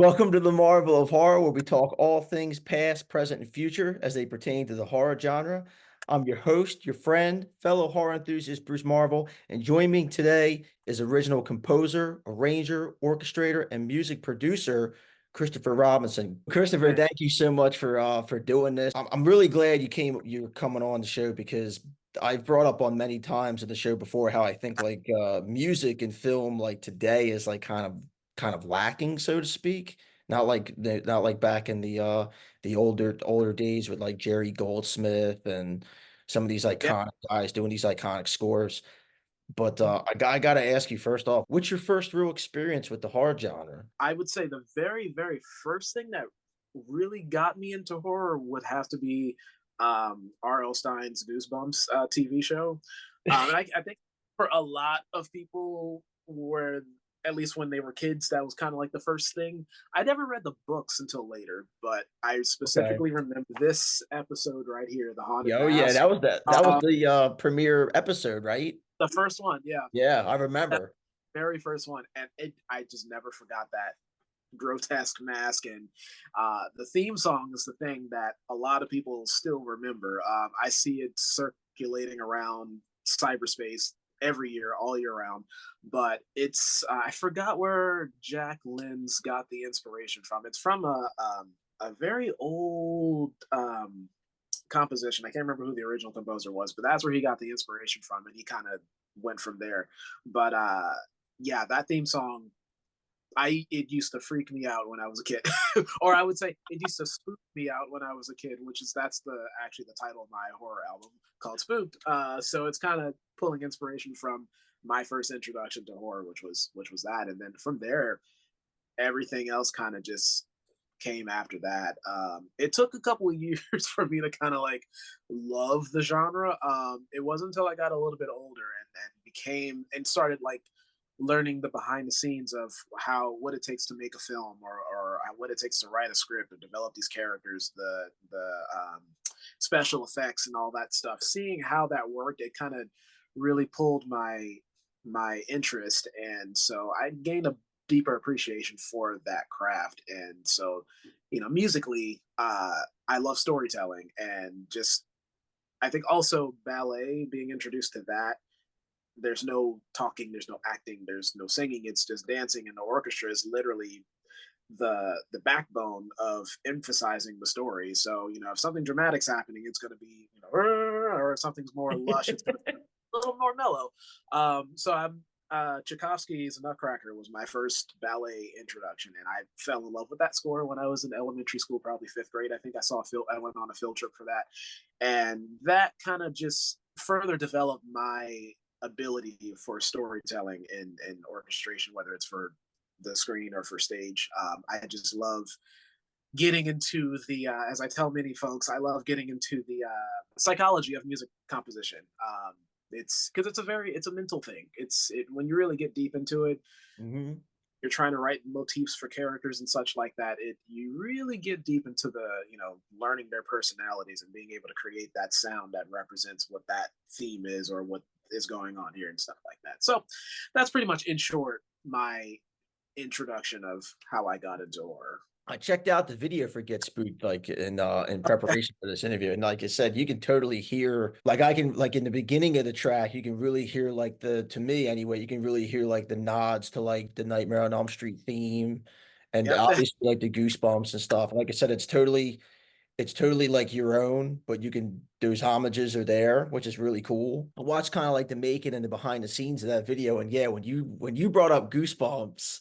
Welcome to the Marvel of Horror, where we talk all things past, present, and future as they pertain to the horror genre. I'm your host, your friend, fellow horror enthusiast, Bruce Marvel, and joining me today is original composer, arranger, orchestrator, and music producer, Christopher Robinson. Christopher, Man, thank you so much for doing this. I'm really glad you're coming on the show because I've brought up on many times in the show before how I think like music and film like today is like kind of lacking, so to speak. Not like back in the older days with like Jerry Goldsmith and some of these yeah. iconic guys doing these iconic scores. But Mhm. I gotta ask you first off, what's your first real experience with the horror genre? I would say the very, very first thing that really got me into horror would have to be R.L. Stein's Goosebumps TV show. And I think for a lot of people, where at least when they were kids, that was kind of like the first thing. I never read the books until later, but I Okay. specifically remember this episode right here, The Haunted Yeah, oh yeah, Mask. that was Uh, the premiere episode, right? the first one, yeah, Yeah, I that remember. very first one, and I just never forgot that grotesque mask. And the theme song is the thing that a lot of people still remember. I see it circulating around cyberspace every year, all year round. But it's I forgot where Jack Lynn's got the inspiration from. It's from a very old composition. I can't remember who the original composer was, but that's where he got the inspiration from, and he kind of went from there. But yeah, that theme song, I it used to freak me out when I was a kid, or I would say it used to spook me out when I was a kid, which is that's the actually the title of my horror album called Spooked. So it's kind of pulling inspiration from my first introduction to horror, which was that, and then from there, everything else kind of just came after that. It took a couple of years for me to kind of like love the genre. It wasn't until I got a little bit older and became and started like learning the behind the scenes of how what it takes to make a film, or what it takes to write a script or develop these characters, the special effects and all that stuff. Seeing how that worked, it kind of really pulled my interest, and so I gained a deeper appreciation for that craft. And so, musically, I love storytelling, and just I think also ballet, being introduced to that. There's no talking, there's no acting, there's no singing. It's just dancing, and the orchestra is literally the backbone of emphasizing the story. So if something dramatic's happening, it's going to be or if something's more lush, it's going to be a little more mellow. So I'm Tchaikovsky's Nutcracker was my first ballet introduction, and I fell in love with that score when I was in elementary school, probably fifth grade. I think I went on a field trip for that, and that kind of just further developed my ability for storytelling and orchestration, whether it's for the screen or for stage. I just love getting into as I tell many folks, I love getting into the psychology of music composition. It's because it's a mental thing. When you really get deep into it, Hmm. you're trying to write motifs for characters and such like that. You really get deep into the learning their personalities and being able to create that sound that represents what that theme is or what is going on here and stuff like that. So that's pretty much in short my introduction of how I got into horror. I checked out the video for Get Spooked, like in preparation for this interview. And like I said, you can totally hear like I can like in the beginning of the track, you can really hear like the to me anyway, you can really hear like the nods to like the Nightmare on Elm Street theme and Yep. obviously like the goosebumps and stuff. Like I said, it's totally like your own, but you can those homages are there, which is really cool. I watched kind of like the making and the behind the scenes of that video. And yeah, when you brought up goosebumps,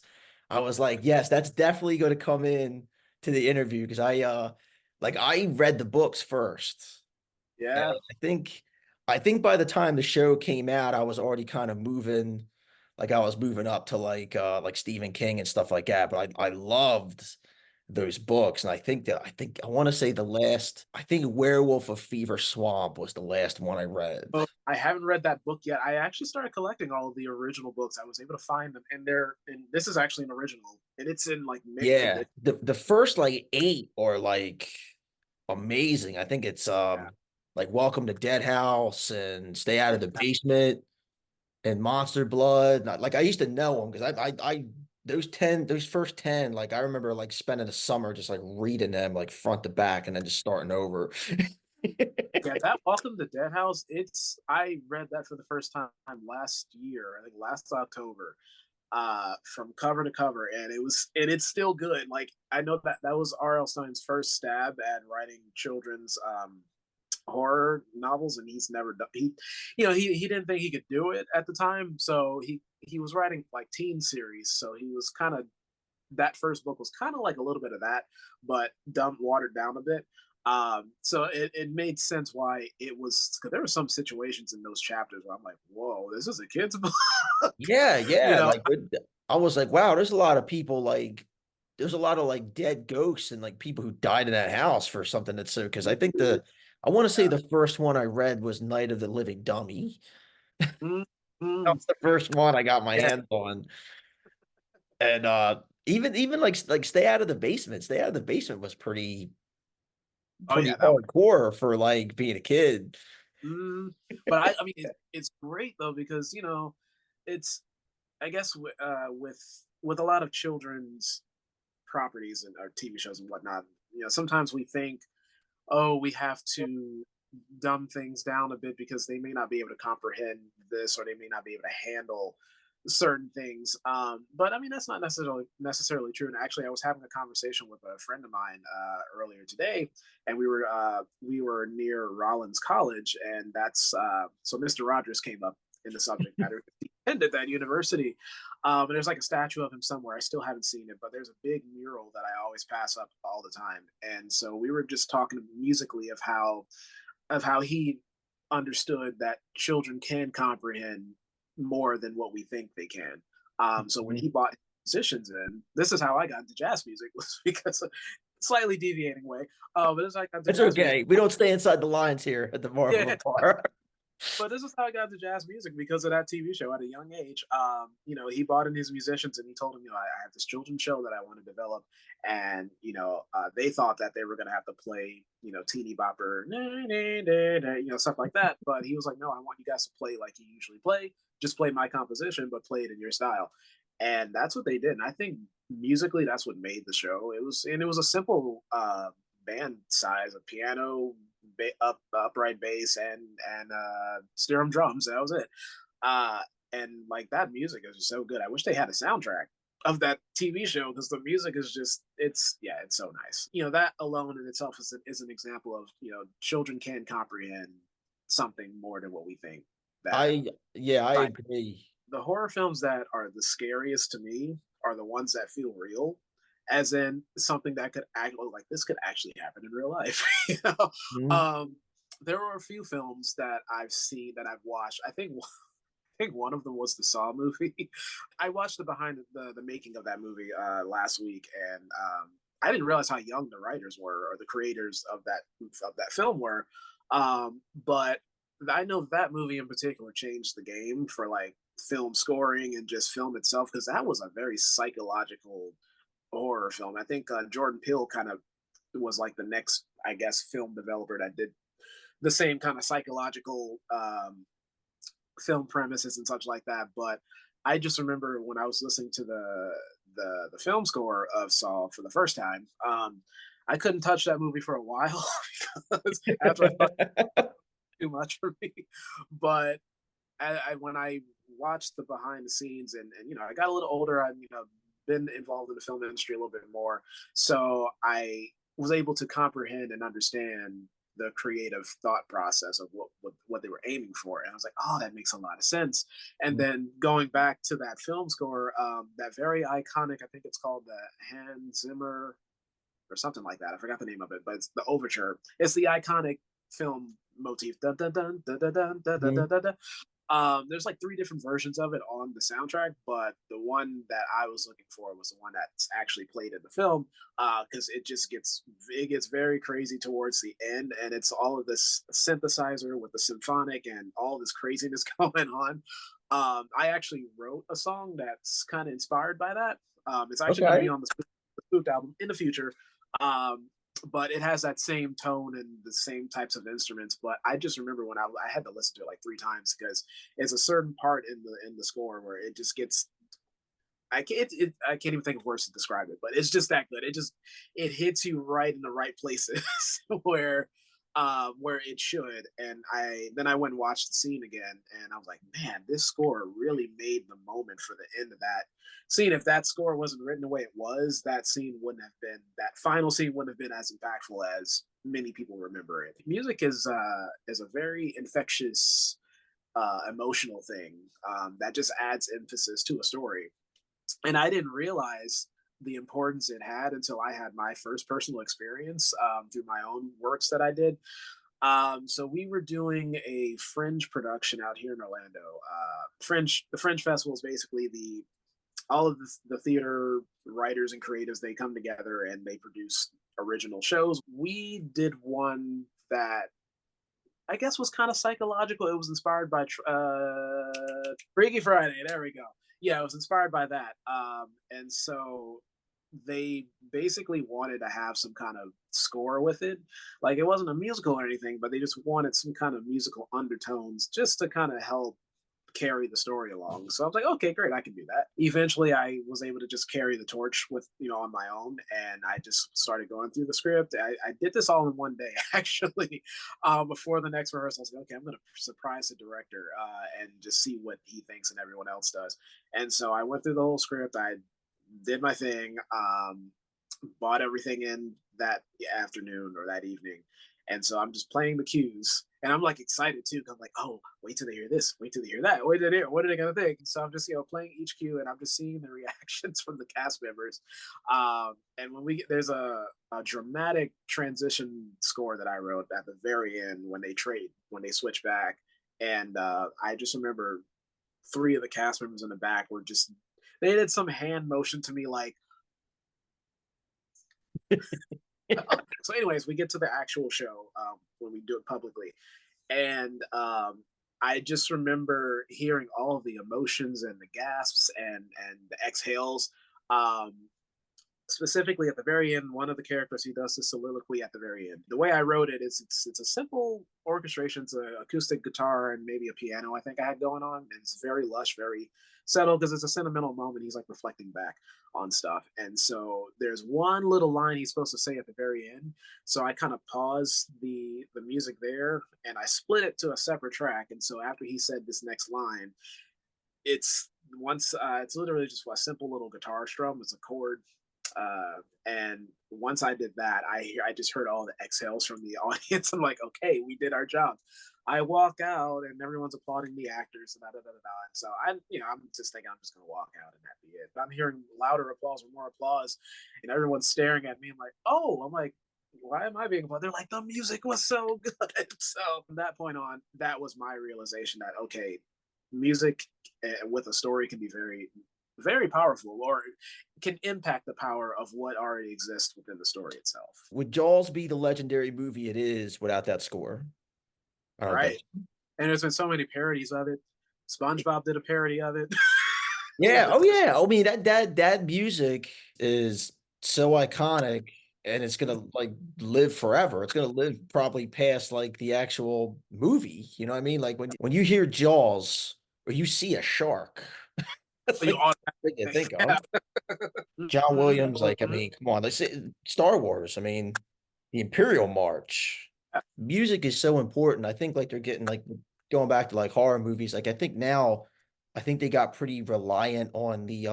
I was like, yes, that's definitely going to come in to the interview because I read the books first. And Yeah. I think by the time the show came out, I was already kind of moving, like I was moving up to like Stephen King and stuff like that. But I loved those books. And I think I want to say I think Werewolf of Fever Swamp was the last one I read. Oh, I haven't read that book yet. I actually started collecting all of the original books. I was able to find them, and this is actually an original, and it's in like mint Yeah. condition. The first like eight are like amazing. I think it's Yeah. like Welcome to Dead House and Stay Out of the Basement and Monster Blood. Like I used to know them because I those first 10, like I remember like spending a summer just like reading them like front to back and then just starting over. Yeah, that Welcome to Dead House, I read that for the first time last year, I think last October, from cover to cover, and it's still good. Like I know that that was R.L. Stein's first stab at writing children's horror novels, and he's never done he didn't think he could do it at the time, so he was writing like teen series, so he was kind of that first book was kind of like a little bit of that, but dumbed watered down a bit. So it made sense why it was, because there were some situations in those chapters where I'm like, whoa, this is a kid's book. Yeah, you yeah. know Like I was like, wow, there's a lot of people like there's a lot of like dead ghosts and like people who died in that house for something that's so because I think I want to say Yeah. the first one I read was Night of the Living Dummy. Mm, That mm, was the first one I got my yeah. hands on. And even like Stay Out of the Basement. Stay Out of the Basement was Oh yeah, pretty that one. hardcore for like being a kid. But I mean, it's great though, because it's, I guess, with a lot of children's properties and or TV shows and whatnot. Sometimes we think, oh, we have to dumb things down a bit because they may not be able to comprehend this, or they may not be able to handle certain things. But I mean, that's not necessarily true. And actually, I was having a conversation with a friend of mine earlier today, and we were near Rollins College, and that's so Mr. Rogers came up in the subject matter. He attended that university, and there's like a statue of him somewhere. I still haven't seen it, but there's a big mural that I always pass up all the time. And so we were just talking musically of how he understood that children can comprehend more than what we think they can. So when he Mhm. bought musicians in, this is how I got into jazz music, was because of, slightly deviating way, but this is how I got into It's jazz music. okay. We don't stay inside the lines here at the Yeah, Marvel Bar. but this is how I got into jazz music, because of that TV show at a young age. He bought in his musicians, and he told them, I have this children's show that I want to develop, and they thought that they were going to have to play, teeny bopper, stuff like that. But he was like, no, I want you guys to play like you usually play. Just play my composition, but play it in your style. And that's what they did. And I think musically, that's what made the show. It was a simple band size, a piano, upright bass, and steer drums. That was it. Uh, and like that music is just so good. I wish they had a soundtrack of that TV show, because the music is just it's so nice. That alone in itself is an example of children can comprehend something more than what we think. That Yeah, I like agree. the horror films that are the scariest to me are the ones that feel real, as in something that could act like this could actually happen in real life. Mhm. um, there were a few films that I've seen, that I've watched. I think one of them was the Saw movie. I watched the making of that movie last week, and I didn't realize how young the writers were, or the creators of that film were. But I know that movie in particular changed the game for like film scoring and just film itself, because that was a very psychological horror film. I think Jordan Peele kind of was like the next, I guess, film developer that did the same kind of psychological film premises and such like that. But I just remember when I was listening to the film score of Saw for the first time, I couldn't touch that movie for a while because after I thought too much for me. But when I watched the behind the scenes, and I got a little older, I been involved in the film industry a little bit more, so I was able to comprehend and understand the creative thought process of what they were aiming for, and I was like, oh, that makes a lot of sense. And then going back to that film score, that very iconic, I think it's called the Hans Zimmer or something like that. I forgot the name of it, but it's the overture. It's the iconic film motif. Dun, dun, dun, dun, dun, dun, dun, dun, Mhm. dun, dun. There's like three different versions of it on the soundtrack, but the one that I was looking for was the one that's actually played in the film, because it gets very crazy towards the end, and it's all of this synthesizer with the symphonic and all this craziness going on. I actually wrote a song that's kind of inspired by that. It's actually going to be Okay. on the Spooked album in the future. Um, but it has that same tone and the same types of instruments. But I just remember when I had to listen to it like three times, because it's a certain part in the score where it just gets I can't even think of words to describe it, but it's just that good. It hits you right in the right places where it should. And I went and watched the scene again, and I was like, man, this score really made the moment for the end of that scene. If that score wasn't written the way it was, that final scene wouldn't have been as impactful as many people remember it. Music is a very infectious emotional thing that just adds emphasis to a story. And I didn't realize the importance it had until I had my first personal experience through my own works that I did. So we were doing a Fringe production out here in Orlando. The Fringe Festival is basically the all of the theater writers and creatives, they come together and they produce original shows. We did one that I guess was kind of psychological. It was inspired by Freaky Friday. There we go. Yeah, it was inspired by that. And so they basically wanted to have some kind of score with it. Like it wasn't a musical or anything, but they just wanted some kind of musical undertones just to kind of help carry the story along. So I was like, okay, great, I can do that. Eventually, I was able to just carry the torch with on my own, and I just started going through the script. I did this all in one day, actually. Before the next rehearsal, I was like, okay, I'm going to surprise the director and just see what he thinks and everyone else does. And so I went through the whole script. I did my thing. Bought everything in that afternoon or that evening. And so I'm just playing the cues and I'm like excited too. I'm like, oh, wait till they hear this, wait till they hear that. Wait till they hear, what are they gonna think? And so I'm just, playing each cue and I'm just seeing the reactions from the cast members. And there's a dramatic transition score that I wrote at the very end when they switch back. And I just remember three of the cast members in the back were just they did some hand motion to me like so anyways, we get to the actual show when we do it publicly, and I just remember hearing all of the emotions and the gasps and the exhales. um, Specifically at the very end, one of the characters, he does the soliloquy at the very end. The way I wrote it is it's a simple orchestration. It's an acoustic guitar and maybe a piano I think I had going on. And it's very lush, very settled because it's a sentimental moment. He's like reflecting back on stuff. And so there's one little line he's supposed to say at the very end. So I kind of paused the music there and I split it to a separate track. And so after he said this next line, it's literally just a simple little guitar strum. It's a chord, and once I did that, I just heard all the exhales from the audience. I'm like, okay, we did our job. I walk out and everyone's applauding the actors and da da da da. And so I'm just thinking I'm just gonna walk out and that be it. But I'm hearing louder applause or more applause, and everyone's staring at me. I'm like, why am I being applauded? They're like, the music was so good. So from that point on, that was my realization that okay, music with a story can be very very powerful or can impact the power of what already exists within the story itself. Would Jaws be the legendary movie it is without that score? I don't think Right. so. And there's been so many parodies of it. SpongeBob did a parody of it. Yeah. Oh, yeah. I mean, that music is so iconic, and it's gonna like live forever. It's gonna live probably past like the actual movie. You know what I mean? Like when you hear Jaws or you see a shark, that's You like all the thing you think yeah. of. John Williams, like, I mean, come on, let's say Star Wars. I mean, the Imperial March. Music is so important. I think like they're getting like going back to like horror movies. Like I think now, I think they got pretty reliant on the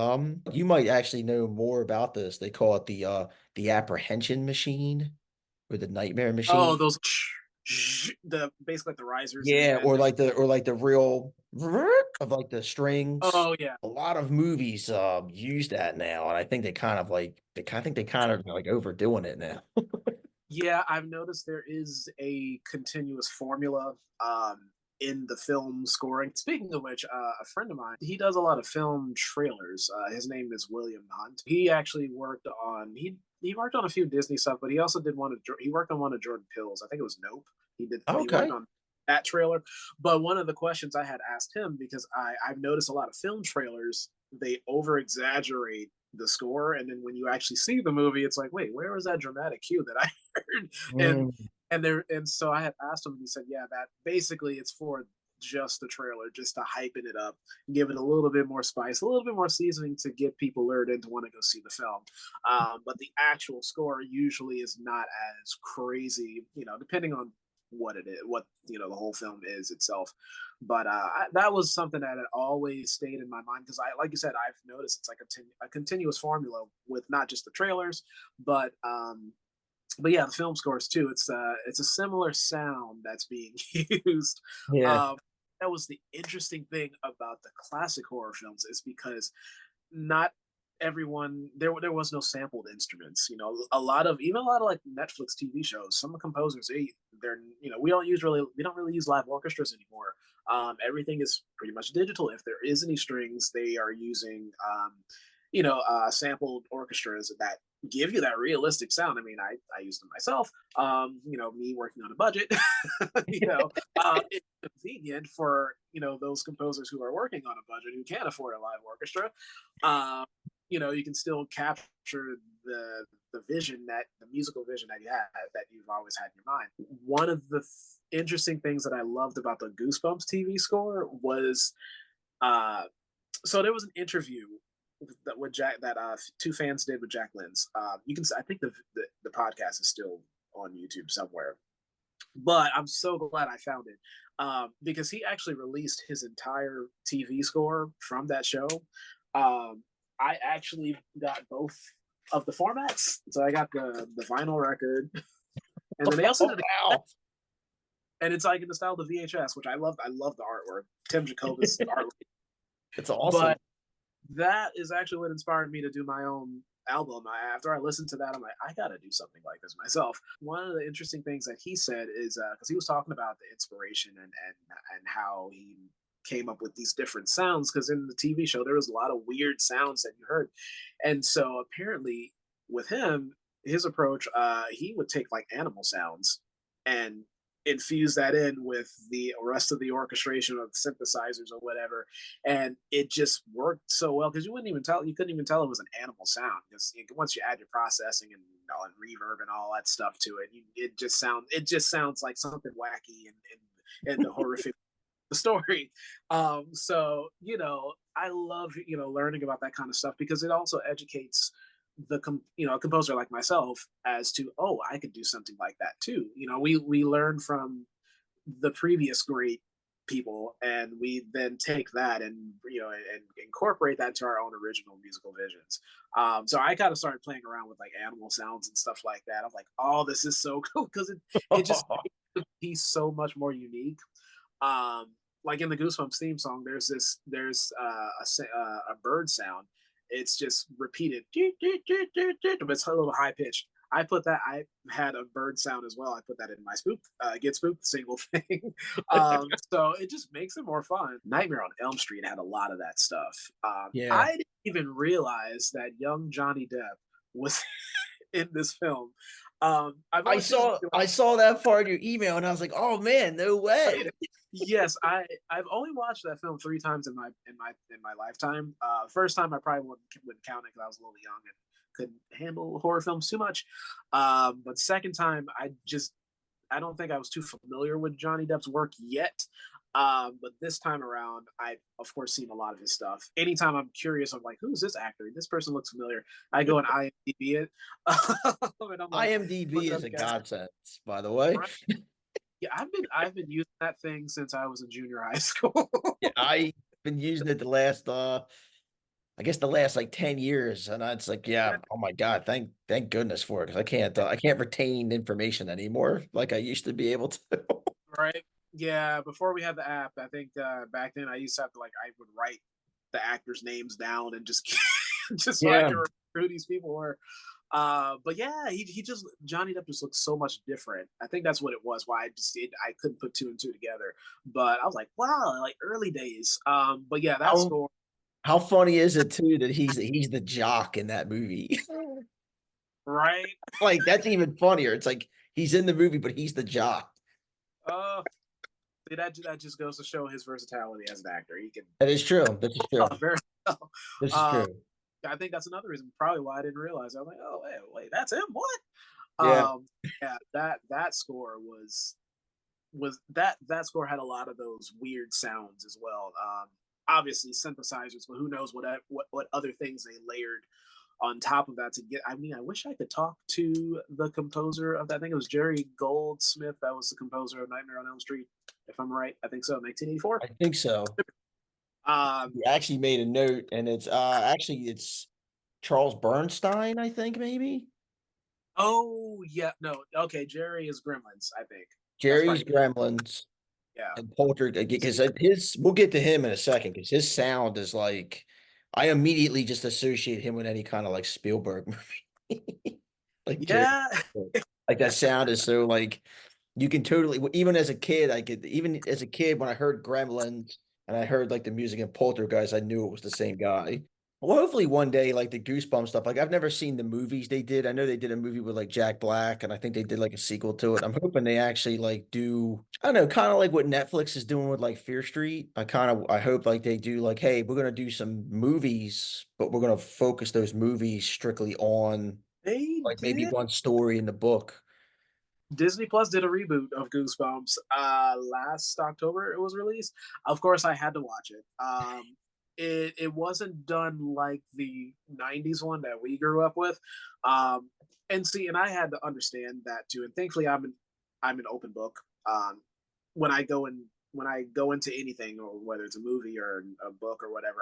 you might actually know more about this. They call it the apprehension machine or the nightmare Oh, machine. those the basically like the risers in the Yeah, end. or like the real of like the strings. Oh yeah. A lot of movies use that now, and I think they kind of like overdoing it now. Yeah, I've noticed there is a continuous formula in the film scoring. Speaking of which, a friend of mine, he does a lot of film trailers. His name is William Hunt. He actually he worked on a few Disney stuff, but he also did he worked on one of Jordan Peele's. I think it was Nope. He worked Okay. on that trailer. But one of the questions I had asked him because I've noticed a lot of film trailers they over exaggerate the score, and then when you actually see the movie, it's like, wait, where was that dramatic cue that I heard? And Mm. so I had asked him, and he said, yeah, that basically it's for just the trailer, just to hyping it up, give it a little bit more spice, a little bit more seasoning to get people lured in to want to go see the film. But the actual score usually is not as crazy, depending on what it is, what the whole film is itself. But that was something that had always stayed in my mind because like you said, I've noticed it's like a continuous formula with not just the trailers, but yeah, the film scores too. It's a similar sound that's being used. Yeah. Um, that was the interesting thing about the classic horror films is because not everyone there was no sampled instruments. A lot of like Netflix TV shows, some composers they're we don't really use live orchestras anymore. Everything is pretty much digital. If there is any strings, they are using sampled orchestras that give you that realistic sound. I mean, I use them myself. Me working on a budget, it's convenient for those composers who are working on a budget who can't afford a live orchestra. Um, you can still capture the vision that the musical vision that you have that you've always had in your mind. One of the interesting things that I loved about the Goosebumps TV score was so there was an interview that with Jack that two fans did with Jack Lynn's. You can I think the podcast is still on YouTube somewhere, but I'm so glad I found it because he actually released his entire TV score from that show. I actually got both of the formats, so I got the vinyl record, and then they also Oh, did wow. and it's like in the style of the VHS, which I loved. I love the artwork, Tim Jacobus artwork, It's awesome. but that is actually what inspired me to do my own album. After I listened to that, I'm like, I got to do something like this myself. One of the interesting things that he said is because he was talking about the inspiration and how he came up with these different sounds. Because in the TV show, there was a lot of weird sounds that you heard, and so apparently with him, his approach, he would take like animal sounds and infuse that in with the rest of the orchestration of synthesizers or whatever, and it just worked so well because you couldn't even tell it was an animal sound because once you add your processing and reverb and all that stuff to it, it just sounds like something wacky and horrific the story. So I love learning about that kind of stuff because it also educates a composer like myself as to, oh, I could do something like that too. We learn from the previous great people, and we then take that and incorporate that to our own original musical visions. So I kind of started playing around with like animal sounds and stuff like that. I'm like, oh, this is so cool because it just makes the piece so much more unique. Like in the Goosebumps theme song, there's a bird sound. It's just repeated, but it's a little high pitched. I had a bird sound as well. I put that in my Get Spooked single thing. So it just makes it more fun. Nightmare on Elm Street had a lot of that stuff. Yeah. I didn't even realize that young Johnny Depp was in this film. I've I only seen saw I saw that part of your email and I was like, oh man, no way. yes, I've only watched that film 3 times in my lifetime. First time I probably wouldn't count it because I was a little young and couldn't handle horror films too much. But second time, I don't think I was too familiar with Johnny Depp's work yet. But this time around, I've of course seen a lot of his stuff. Anytime I'm curious, I'm like, who's this actor? This person looks familiar. I go and IMDb it, and I'm like, IMDb look is up a guys. godsend, by the way. Right? Yeah, I've been using that thing since I was in junior high school. Yeah, I've been using it the last I guess the last like 10 years. And it's like, yeah, oh my God, thank goodness for it. Because I can't retain information anymore like I used to be able to. Right? Yeah, before we had the app, I think back then I used to have to I would write the actors' names down and just just so I Yeah. could remember who these people were. But yeah, he just Johnny Depp just looks so much different. I think that's what it was. Why I couldn't put two and two together. But I was like, wow, like early days. But yeah, that How score, how funny is it too that he's the jock in that movie? right? Like that's even funnier. It's like he's in the movie, but he's the jock. Uh, see, that just goes to show his versatility as an actor. He can That is true. This is true. very well. This is Um, true. I think that's another reason, probably why I didn't realize. I'm like, oh wait, that's him. What? Yeah. Um, yeah, that score was. was that score had a lot of those weird sounds as well. Obviously synthesizers, but who knows what other things they layered on top of that to get. I mean, I wish I could talk to the composer of that. I think it was Jerry Goldsmith. That was the composer of Nightmare on Elm Street, if I'm right. I think so, 1984. I think so. Um, He actually made a note, and it's actually it's Charles Bernstein, I think maybe. oh yeah, no, okay, Jerry is Gremlins. I think that's Jerry's probably Gremlins yeah. and Poltergeist, because his we'll get to him in a second because his sound is like I immediately just associate him with any kind of like Spielberg movie. Like Jerry, Yeah, like that sound is so like you can totally even as a kid, even as a kid when I heard Gremlins and I heard like the music in Poltergeist, I knew it was the same guy. Well, hopefully one day, like the Goosebumps stuff. Like I've never seen the movies they did. I know they did a movie with like Jack Black, and I think they did like a sequel to it. I'm hoping they actually like do, I don't know, kind of like what Netflix is doing with like Fear Street. I hope like they do like, hey, we're gonna do some movies, but we're gonna focus those movies strictly on they like maybe did. one story in the book. Disney Plus did a reboot of Goosebumps last October. It was released. Of course, I had to watch it. It wasn't done like the '90s one that we grew up with. Um, and see, and I had to understand that too. And thankfully, I'm an open book. When I go in when I go into anything, or whether it's a movie or a book or whatever,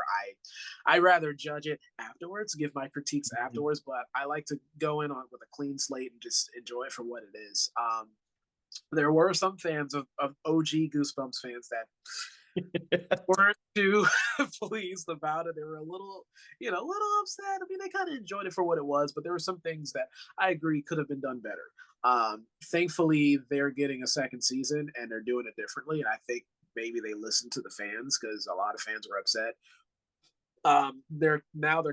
I rather judge it afterwards, give my critiques afterwards. But I like to go in on with a clean slate and just enjoy it for what it is. There were some fans of OG Goosebumps fans that weren't too pleased about it. They were a little upset. I mean, they kind of enjoyed it for what it was, but there were some things that I agree could have been done better. Thankfully, they're getting a second season and they're doing it differently. And I think maybe they listened to the fans because a lot of fans were upset. They're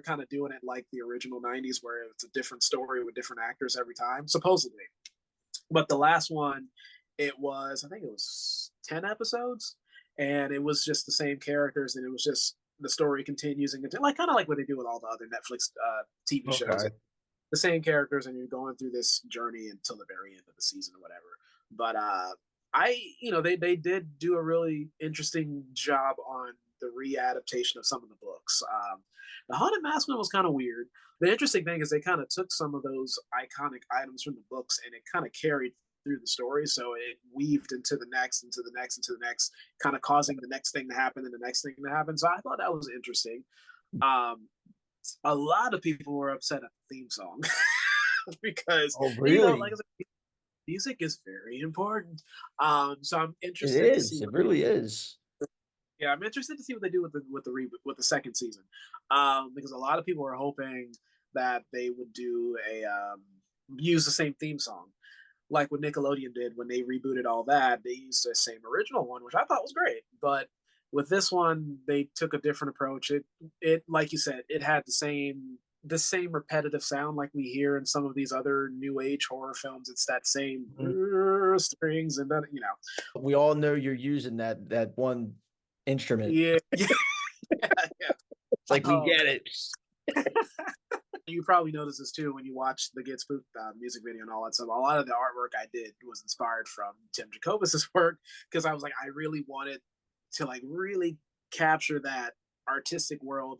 kind of doing it like the original '90s, where it's a different story with different actors every time, supposedly. But the last one, I think it was 10 episodes, and it was just the same characters, and it was just the story continues and like kind of like what they do with all the other Netflix TV shows. Okay. The same characters, and you're going through this journey until the very end of the season or whatever. But they did do a really interesting job on the readaptation of some of the books. The Haunted Maskman was kind of weird. The interesting thing is they kind of took some of those iconic items from the books and it kind of carried through the story. So it weaved into the next, into the next, into the next, kind of causing the next thing to happen and the next thing to happen. So I thought that was interesting. Um, a lot of people were upset at the theme song because, Oh, like really? I said, music is very important. So I'm It interested to see is. It what really is. yeah, I'm interested to see what they do with the reboot with the second season, because a lot of people are hoping that they would do a use the same theme song, like what Nickelodeon did when they rebooted all that. They used the same original one, which I thought was great, but with this one, they took a different approach. It like you said, it had the same repetitive sound like we hear in some of these other new age horror films. It's that same Mhm. strings and then We all know you're using that one instrument. yeah, yeah, yeah. It's like we Um, get it. you probably noticed this too when you watch the Get Spooked music video and all that stuff. A lot of the artwork I did was inspired from Tim Jacobus's work because I was like, I really wanted to like really capture that artistic world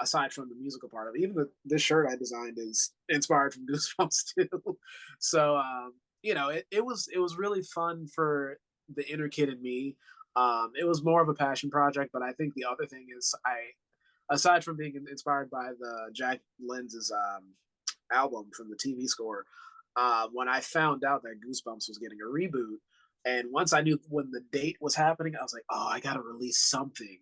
aside from the musical part of it. Even this shirt I designed is inspired from Goosebumps too. So it was really fun for the inner kid in me. It was more of a passion project, but I think the other thing is aside from being inspired by the Jack Lenz's album from the TV score, when I found out that Goosebumps was getting a reboot, and once I knew when the date was happening, I was like, oh, I got to release something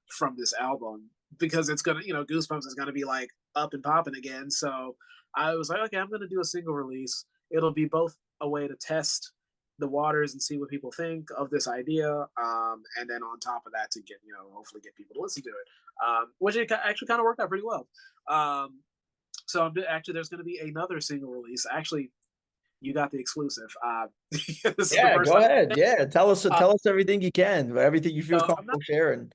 from this album because it's gonna, Goosebumps is gonna be like up and popping again. So I was like, okay, I'm gonna do a single release. It'll be both a way to test the waters and see what people think of this idea, and then on top of that to get hopefully get people to listen to it, which it actually kind of worked out pretty well. So actually there's going to be another single release. Actually, you got the exclusive. This is the Yeah, first go time. ahead. Yeah, Uh, tell us everything you can, everything you feel so I'm comfortable sharing.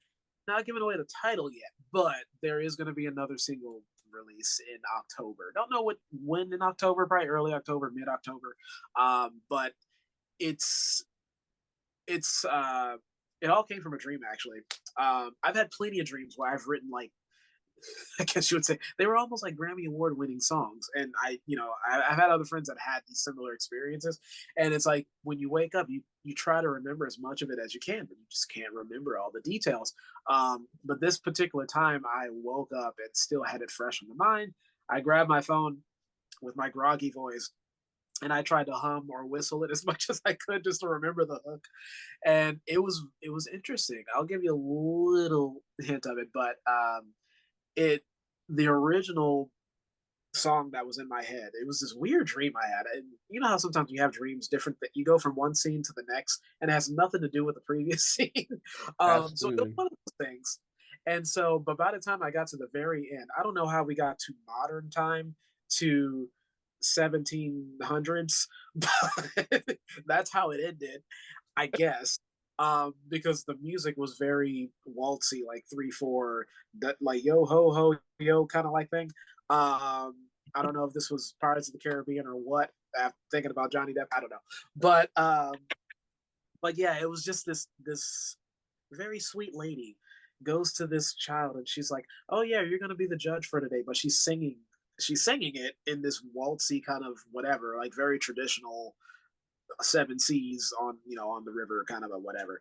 not giving away the title yet, but there is going to be another single release in October. Don't know when in October, probably early October, mid October. But it's it's it all came from a dream actually. I've had plenty of dreams where I've written like I guess you would say they were almost like Grammy Award winning songs. And I've had other friends that had these similar experiences. And it's like when you wake up, you try to remember as much of it as you can, but you just can't remember all the details. But this particular time, I woke up and still had it fresh in the mind. I grabbed my phone with my groggy voice and I tried to hum or whistle it as much as I could just to remember the hook. And it was interesting. I'll give you a little hint of it, but it the original song that was in my head. It was this weird dream I had. And you know how sometimes you have dreams different that you go from one scene to the next and it has nothing to do with the previous scene. So it was Absolutely. one of those things. And so, but by the time I got to the very end, I don't know how we got to modern time to 1700s, but that's how it ended, I guess. Because the music was very waltzy, like 3/4, that like yo ho ho yo kind of like thing. I don't know if this was Pirates of the Caribbean or what. After thinking about Johnny Depp, I don't know, but yeah, it was just this very sweet lady goes to this child and she's like, "Oh yeah, you're gonna be the judge for today," but she's singing it in this waltzy kind of whatever, like very traditional seven seas on on the river kind of a whatever.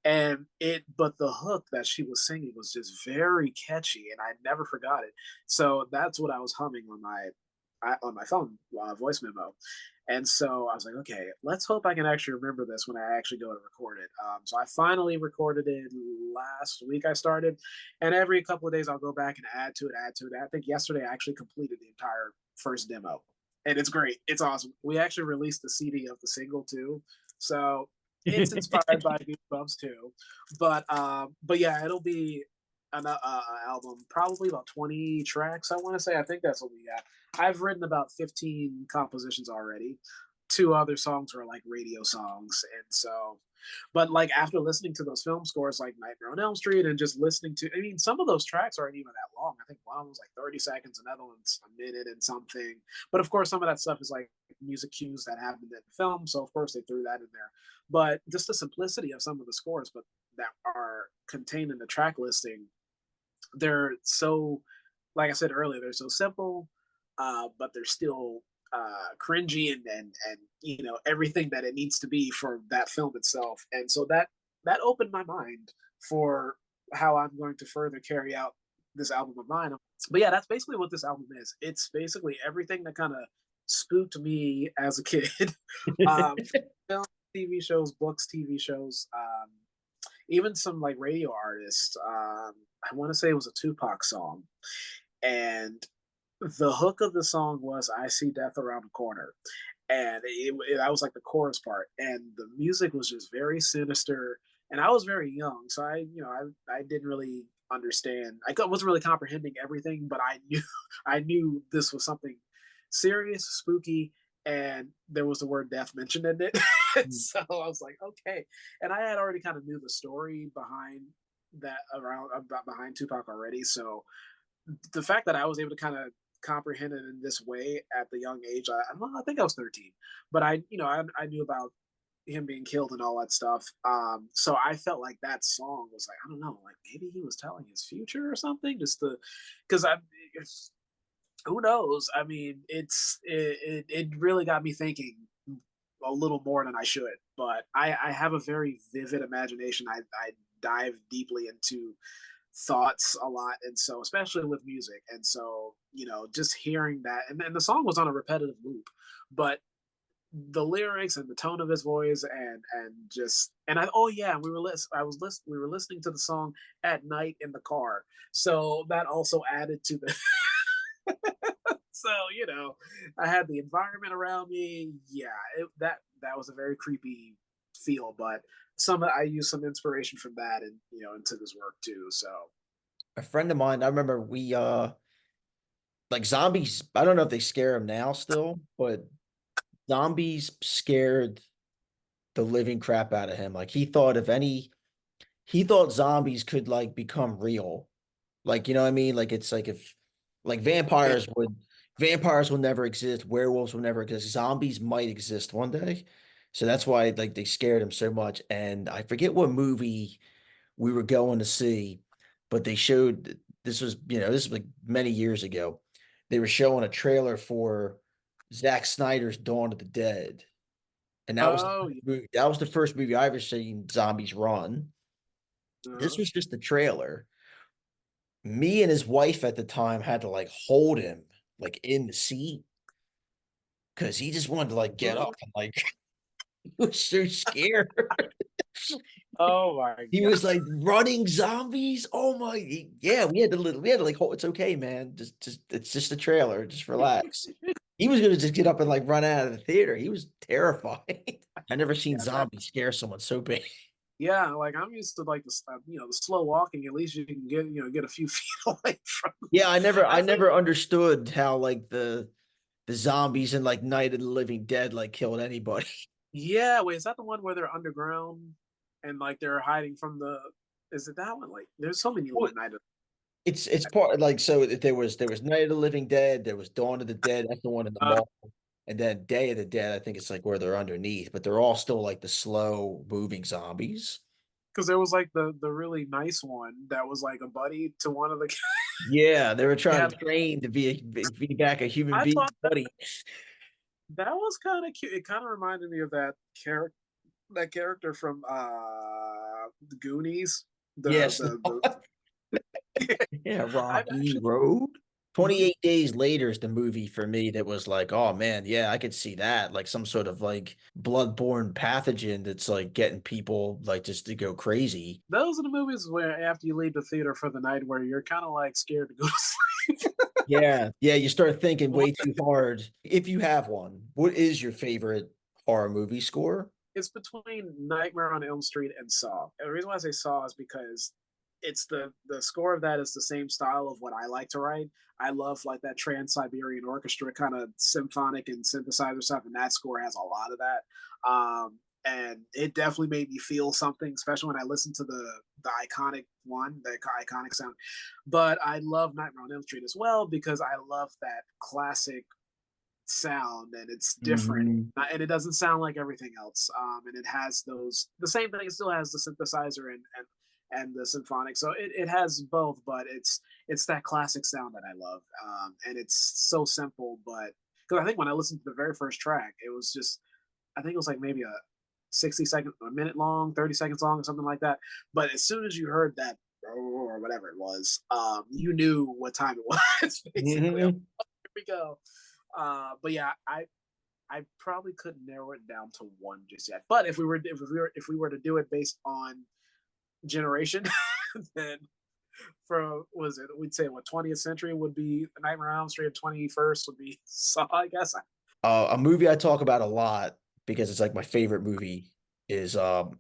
And it but the hook that she was singing was just very catchy and I never forgot it. So that's what I was humming on my phone voice memo. And so I was like, okay, let's hope I can actually remember this when I actually go to record it. So I finally recorded it last week. I started, and every couple of days I'll go back and add to it, add to it. I think yesterday I actually completed the entire first demo, and it's great. It's awesome. We actually released the CD of the single too, so it's inspired by Goosebumps too. But yeah, it'll be an album, probably about 20 tracks. I want to say. I think that's what we got. I've written about 15 compositions already. Two other songs were like radio songs, and so, but like after listening to those film scores, like Nightmare on Elm Street, and just listening to, I mean, some of those tracks aren't even that long. I think one was like 30 seconds, another one's a minute and something. But of course, some of that stuff is like music cues that happened in the film, so of course they threw that in there. But just the simplicity of some of the scores, but that are contained in the track listing, they're so, like I said earlier, they're so simple, but they're still cringy and everything that it needs to be for that film itself. And so that opened my mind for how I'm going to further carry out this album of mine. But yeah, that's basically what this album is. It's basically everything that kind of spooked me as a kid. um, film, TV shows, books, TV shows, even some like radio artists. I want to say it was a Tupac song, and the hook of the song was "I see death around the corner," and that was like the chorus part, and the music was just very sinister. And I was very young, so I didn't really understand. Wasn't really comprehending everything, but I knew I knew this was something serious, spooky, and there was the word death mentioned in it. So I was like, okay. And I had already kind of knew the story behind that around about behind Tupac already. So the fact that I was able to kind of comprehend it in this way at the young age, I think I was 13, but I knew about him being killed and all that stuff. So I felt like that song was like, I don't know, like maybe he was telling his future or something, just to, because who knows? I mean, it really got me thinking a little more than I should. But I have a very vivid imagination. I dive deeply into thoughts a lot, and so especially with music. And so just hearing that, and the song was on a repetitive loop, but the lyrics and the tone of his voice and I oh yeah, we were listening to the song at night in the car, so that also added to the so I had the environment around me. Yeah, that was a very creepy feel, but some I used some inspiration from that and into this work too. So A friend of mine, I remember like zombies, I don't know if they scare him now still, but zombies scared the living crap out of him. Like he thought zombies could like become real. Like, you know what I mean? Like it's like if like yeah, vampires will never exist, werewolves will never exist, zombies might exist one day. So that's why like they scared him so much. And I forget what movie we were going to see, but they showed this was, this was like many years ago. They were showing a trailer for Zack Snyder's Dawn of the Dead. And Oh yeah. that was the first movie I ever seen zombies run. This Uh-huh. was just the trailer. Me and his wife at the time had to like hold him like in the seat because he just wanted to like get up and like he was so scared. Oh my He god. was like running zombies. Oh my, yeah, we had to like, hold, it's okay, man. It's just a trailer. Just relax. He was gonna just get up and like run out of the theater. He was terrified. I never seen Yeah, that. zombies scare someone so bad. Yeah, like I'm used to like the slow walking. At least you can get a few feet away from. Yeah, I I think. never understood how like the zombies in like Night of the Living Dead like killed anybody. Yeah, wait, is that the one where they're underground and like they're hiding from the? Is it that one? Like, there's so many Well, night. it's part like so there was Night of the Living Dead, there was Dawn of the Dead, that's the one in the mall, and then Day of the Dead, I think it's like where they're underneath, but they're all still like the slow moving zombies. Because there was like the really nice one that was like a buddy to one of the. Yeah, they were trying Yeah, to train to be back a human I being thought buddy. that was kind of cute. It kind of reminded me of that character from the Goonies. The Yes. the the. Yeah, I've Rocky actually. Road. Mhm. 28 Days Later is the movie for me that was like, oh man, yeah, I could see that. Like some sort of like bloodborne pathogen that's like getting people like just to go crazy. Those are the movies where after you leave the theater for the night, where you're kind of like scared to go to sleep. Yeah. Yeah, you start thinking way too hard. If you have one, what is your favorite horror movie score? It's between Nightmare on Elm Street and Saw. And the reason why I say Saw is because it's the score of that is the same style of what I like to write. I love like that Trans Siberian Orchestra kind of symphonic and synthesizer stuff, and that score has a lot of that. And it definitely made me feel something, especially when I listened to the iconic one, the iconic sound. But I love Nightmare on Elm Street as well because I love that classic sound and it's different Mhm. and it doesn't sound like everything else and it has those the same thing. It still has the synthesizer and the symphonic, so it has both, but it's that classic sound that I love, and it's so simple. But because I think when I listened to the very first track, it was just, I think it was like maybe a 60 second, a minute long, 30 seconds long or something like that. But as soon as you heard that or whatever it was, you knew what time it was. Basically, oh, Mhm. here we go. But yeah, I probably couldn't narrow it down to one just yet. But if we were to do it based on generation, then for was it we'd say what 20th century would be Nightmare on Elm Street, 21st would be Saw, I guess. A movie I talk about a lot because it's like my favorite movie is Abbott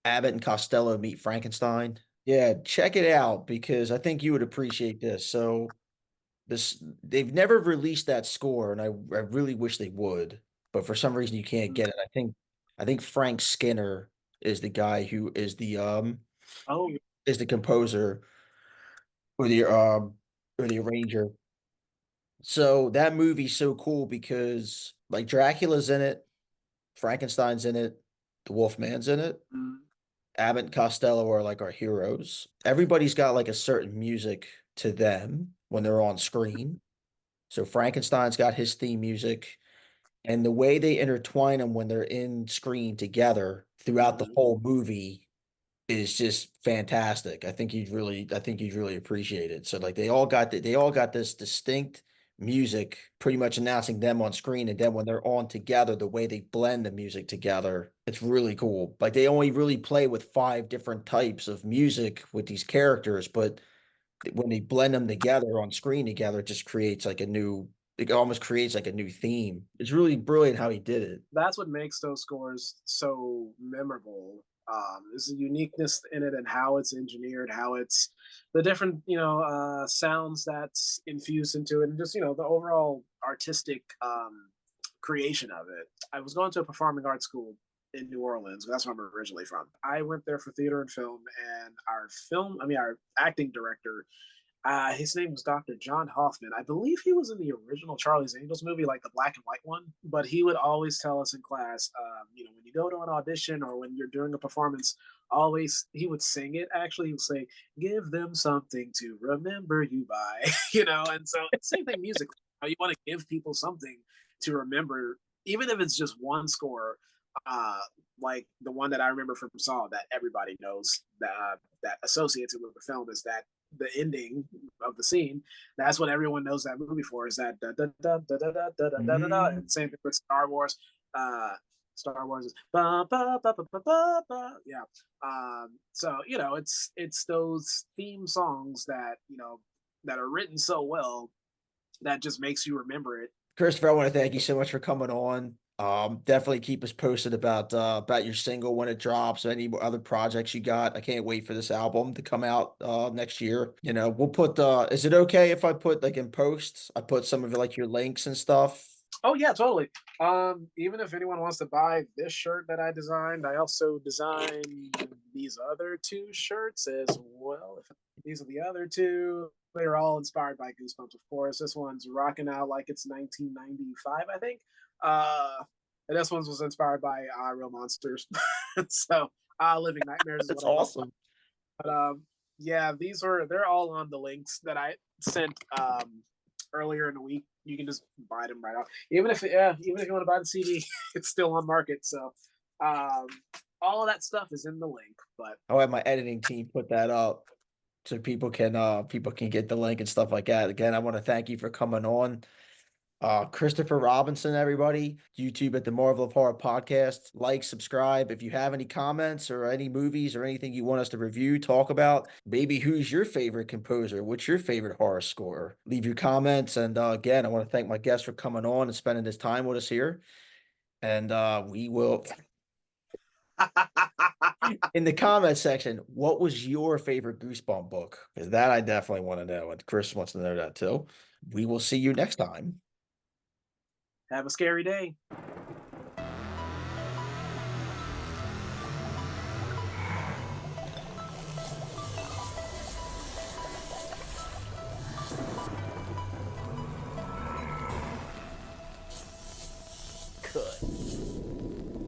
and Costello Meet Frankenstein. Yeah, check it out because I think you would appreciate this. So this they've never released that score, and I really wish they would, but for some reason you can't get it. I think Frank Skinner is the guy who Oh, is the composer or the arranger. So that movie's so cool because like Dracula's in it, Frankenstein's in it, the Wolfman's in it. mm, Abbott and Costello are like our heroes. Everybody's got like a certain music to them when they're on screen. So Frankenstein's got his theme music, and the way they intertwine them when they're in screen together throughout the mm, whole movie is just fantastic. I think you'd really appreciate it. So like they all got this distinct music pretty much announcing them on screen, and then when they're on together, the way they blend the music together, it's really cool. Like they only really play with five different types of music with these characters, but when they blend them together on screen together, it just creates like it almost creates like a new theme. It's really brilliant how he did it. that's what makes those scores so memorable. There's a uniqueness in it and how it's engineered, how it's the different sounds that's infused into it, and just the overall artistic creation of it. I was going to a performing arts school in New Orleans. That's where I'm originally from. I went there for theater and film, and our acting director His name was Dr. John Hoffman. I believe he was in the original Charlie's Angels movie, like the black and white one. But he would always tell us in class, when you go to an audition or when you're doing a performance, always he would sing it. Actually, he would say, "Give them something to remember you by," And so same thing musically. You want to give people something to remember, even if it's just one score. Uh, like the one that I remember from Saw that everybody knows that associates it with the film is that the ending of the scene. That's what everyone knows that movie for. Is that da da da da da da da da da da. Mm. And same thing with Star Wars. Star Wars is ba ba ba ba ba ba ba. Yeah. So it's those theme songs that that are written so well that just makes you remember it. Christopher, I want to thank you so much for coming on. Definitely keep us posted about your single when it drops, any other projects you got. I can't wait for this album to come out next year. We'll put is it okay if I put like in posts, I put some of like your links and stuff? Oh yeah, totally. Even if anyone wants to buy this shirt that I designed, I also designed these other two shirts as well. If these are the other two, they are all inspired by Goosebumps, of course. This one's rocking out like it's 1995, I think. And this one was inspired by Real Monsters. So, Living Nightmares is That's what I wrote. awesome. But yeah, they're all on the links that I sent earlier in the week. You can just buy them right off. Even if you want to buy the CD, it's still on market. So um, all of that stuff is in the link. But I'll have my editing team put that up so people can get the link and stuff like that. Again, I want to thank you for coming on. Christopher Robinson, everybody, YouTube at the Marvel of Horror podcast. Like, subscribe. If you have any comments or any movies or anything you want us to review, talk about, maybe who's your favorite composer? What's your favorite horror score? Leave your comments. And again, I want to thank my guest for coming on and spending this time with us here. And we will, in the comment section, what was your favorite Goosebump book? Because that I definitely want to know. And Chris wants to know that too. We will see you next time. have a scary day.